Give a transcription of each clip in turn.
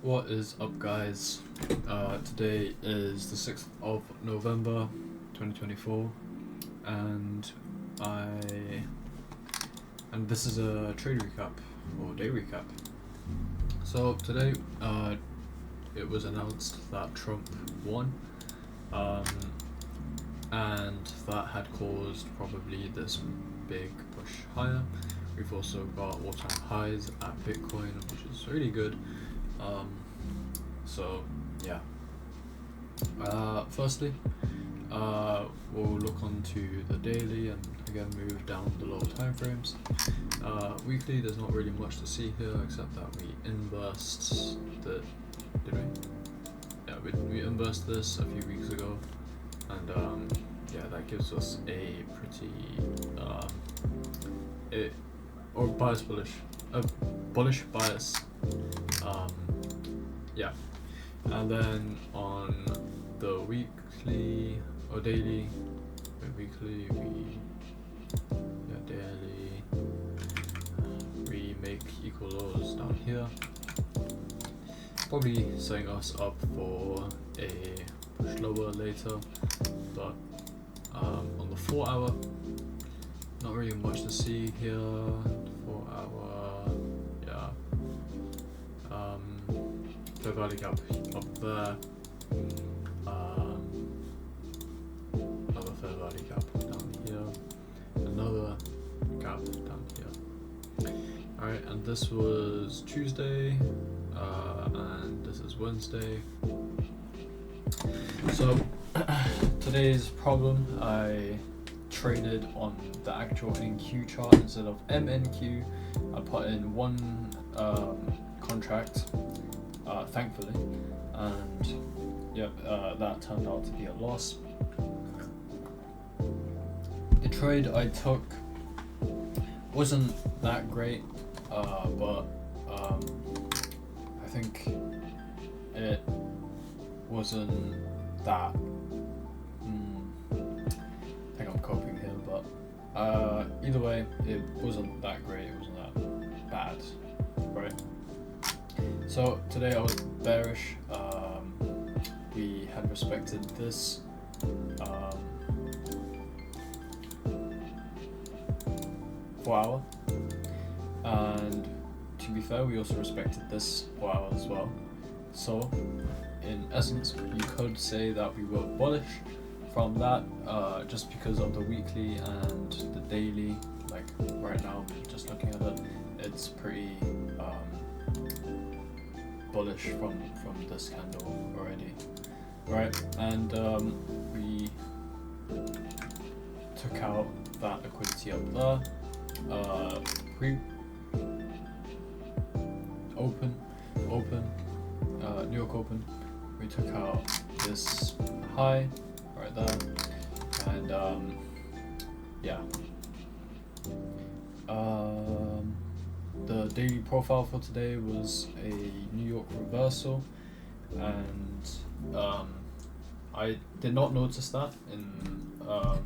What is up, guys? Today is the 6th of November 2024, and this is a trade recap or day recap. So today it was announced that Trump won, and that had caused probably this big push higher. We've also got all-time highs at Bitcoin, which is really good. So yeah. Firstly, we'll look onto the daily and again move down the lower time frames. Weekly, there's not really much to see here except that we inversed the. Did we? Yeah, we inversed this a few weeks ago, and yeah, that gives us a pretty bullish bias. Yeah, and then on the weekly or daily, daily, we make equal lows down here, probably setting us up for a push lower later. But on the 4 hour, not really much to see here. 4 hour, yeah. Fair value gap up there. Another fair value gap down here. Another gap down here. Alright, and this was Tuesday, and this is Wednesday. So today's problem, I traded on the actual NQ chart instead of MNQ. I put in one contract, thankfully, and yep, that turned out to be a loss. The trade I took wasn't that great, but I think it wasn't that. I think I'm coping here, but either way, it wasn't that great. It wasn't that bad, right? So today I was bearish. We had respected this 4 hour, and to be fair, we also respected this 4 hour as well. So in essence, you could say that we were bullish from that, just because of the weekly and the daily. Like right now, just looking at it, it's pretty bullish from this candle already, right? And we took out that liquidity up there. Pre open, New York Open. We took out this high right there, and yeah. The daily profile for today was a New York reversal, and I did not notice that in the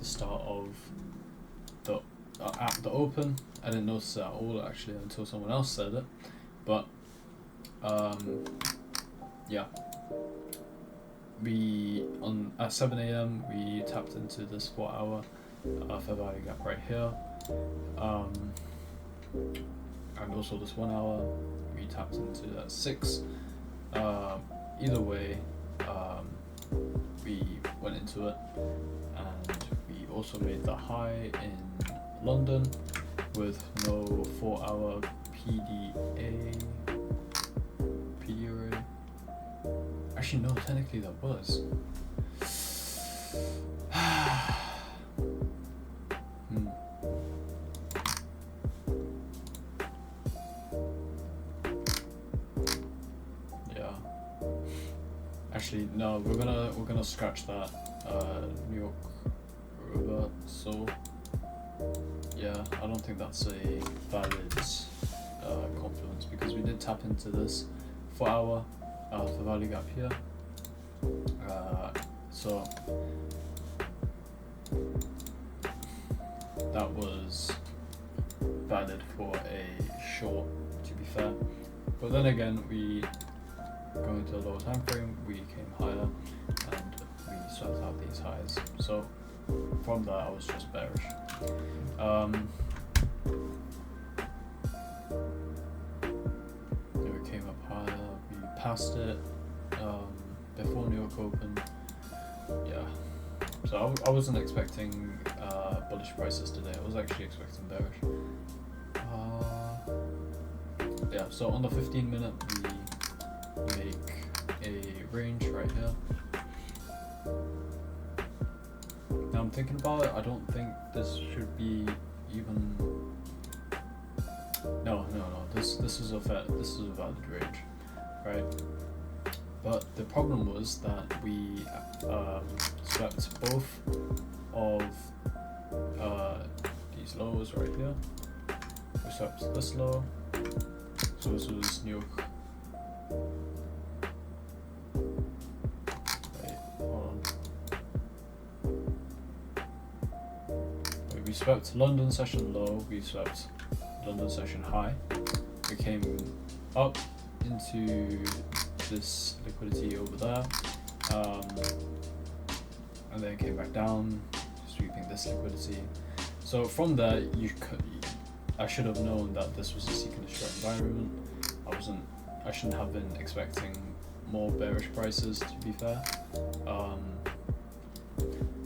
start of the at the open. I didn't notice it at all actually until someone else said it, but yeah. We at 7 a.m. we tapped into this 4 hour fair value gap right here, and also this 1 hour we tapped into at 6. Either way, we went into it, and we also made the high in London with no 4 hour PDA. Actually, no, technically that was. Yeah. Actually, no, we're gonna scratch that New York reversal. Yeah, I don't think that's a valid confluence, because we did tap into this 4 hour for value gap here. So that was valid for a short, to be fair. but then again, we going to a lower time frame, we came higher and we swept out these highs. So from that, I was just bearish. We came up higher, we passed it before New York opened. Yeah, so I wasn't expecting bullish prices today. I was actually expecting bearish. Yeah, so on the 15-minute, we make a range right here. Now I'm thinking about it, I don't think this should be even. No. This is a valid range, right? But the problem was that we swept both of these lows right here. We swept this low. So this was New York. Wait, hold on. Wait, we swept London session low, we swept London session high. We came up into this liquidity over there, and then came back down, sweeping this liquidity. So from there, I should have known that this was a seek and destroy environment. I shouldn't have been expecting more bearish prices, to be fair.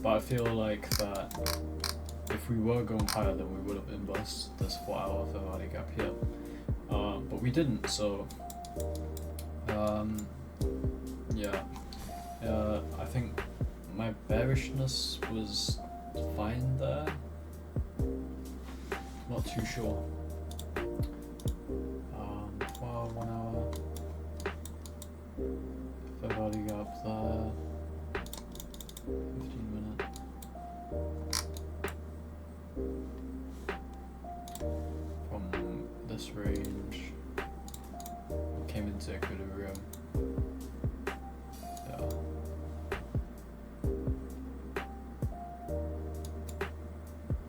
But I feel like that if we were going higher, then we would have inversed this 4-hour fair value gap here. But we didn't, so I think my bearishness was fine there. Not too sure. 1 hour fair value gap there. 15-minute. From this range, we came into equilibrium. Yeah.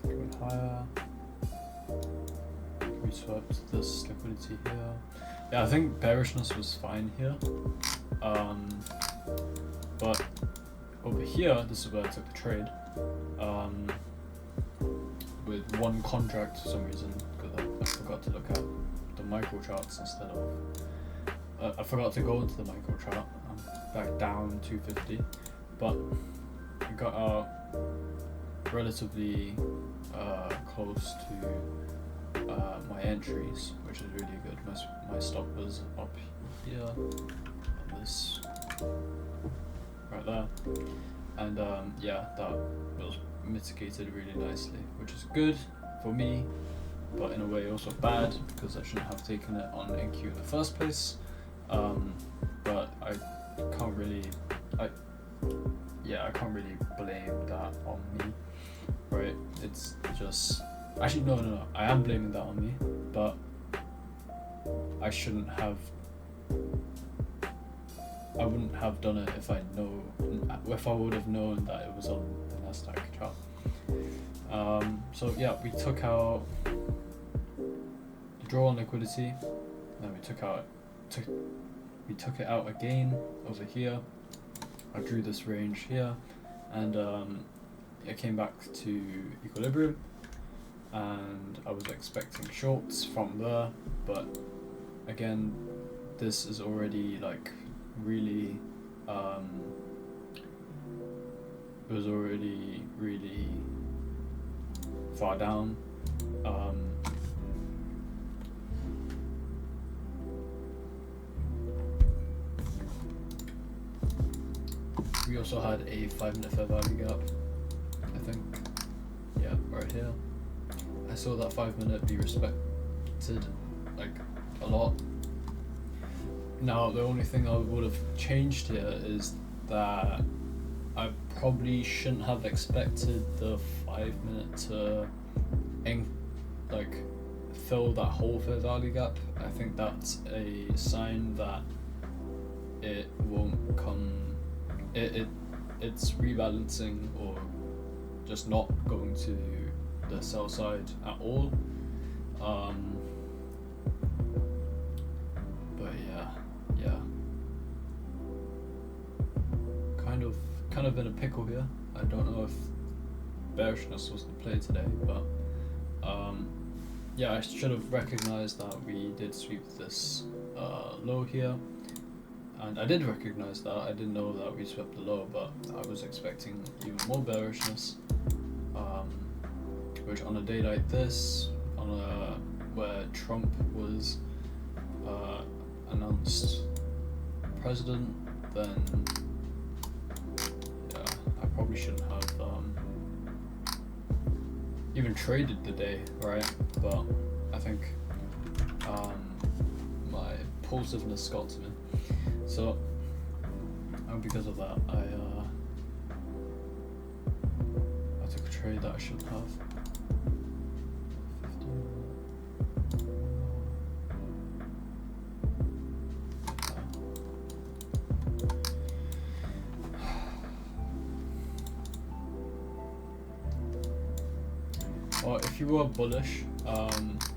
Going higher. We swept this liquidity here. Yeah, I think bearishness was fine here. But over here, this is where I took the trade. With one contract for some reason, because I forgot to look at the micro charts instead of. I forgot to go into the micro chart. I'm back down 250, but we got out relatively close to my entries, which is really good. My stop was up here, and this right there, and yeah, that was mitigated really nicely, which is good for me, but in a way also bad because I shouldn't have taken it on NQ in the first place. But I can't really blame that on me, right? It's just actually no, I am blaming that on me, but I wouldn't have done it if I would have known that it was on the Nasdaq chart. So yeah, we took out the draw on liquidity, then we took it out again over here. I drew this range here, and it came back to equilibrium, and I was expecting shorts from there, but again, this is already like really it was already really far down. We also had a 5-minute fair value gap, I think. Yeah, right here. I saw that 5-minute be respected like a lot. Now the only thing I would have changed here is that I probably shouldn't have expected the 5-minute to fill that whole fair value gap. I think that's a sign that it won't come. It's rebalancing or just not going to the sell side at all. But kind of in a pickle here. I don't know if bearishness was the play today, but yeah, I should have recognized that we did sweep this low here, and I did recognize that. I didn't know that we swept the low, but I was expecting even more bearishness, which on a day like this, where Trump was announced president, then yeah, I probably shouldn't have even traded the day, right? But I think my impulsiveness got to me, so and because of that, I took a trade that I shouldn't have. Or if you were bullish,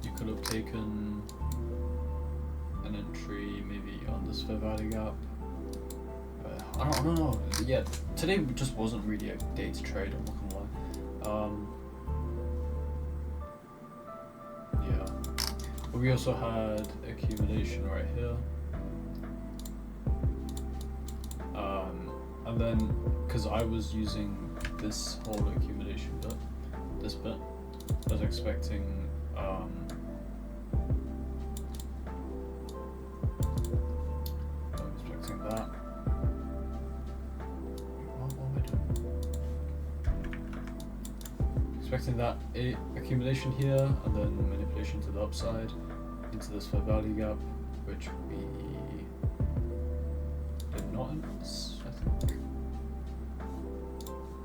you could have taken an entry maybe on this fair value gap. I don't know. Yeah, today just wasn't really a day to trade. I'm not gonna lie. Yeah, but we also had accumulation right here, and then because I was using this whole accumulation bit, this bit. I was expecting that. What am I doing? Expecting that accumulation here, and then manipulation to the upside into this fair value gap, which we did not invest, I think.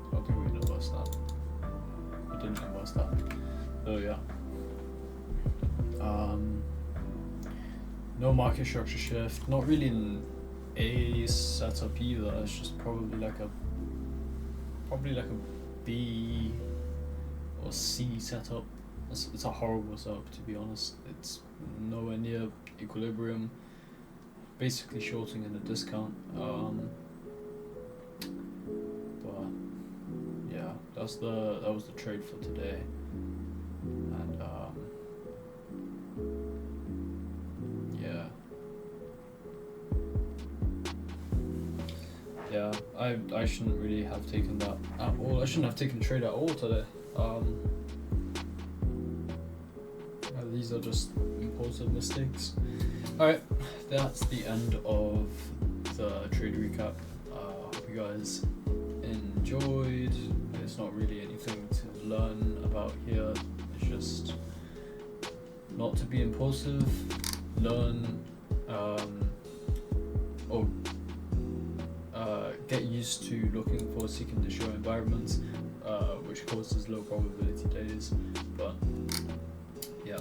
I don't think we didn't invest that. We didn't invest that. So yeah. No market structure shift, not really an A setup either. It's just probably like a B or C setup. It's a horrible setup, to be honest. It's nowhere near equilibrium. Basically shorting in a discount. But yeah, that was the trade for today. And yeah, I shouldn't really have taken that at all. I shouldn't have taken trade at all today. These are just impulsive mistakes. Alright, that's the end of the trade recap. Hope you guys enjoyed. There's not really anything to learn about here. It's just not to be impulsive, learn or get used to looking for seeking to show environments, which causes low probability days. But yeah,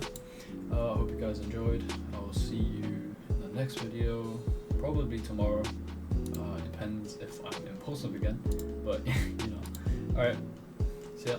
I hope you guys enjoyed. I'll see you in the next video, probably tomorrow. Depends if I'm impulsive again, but you know. Alright, see ya.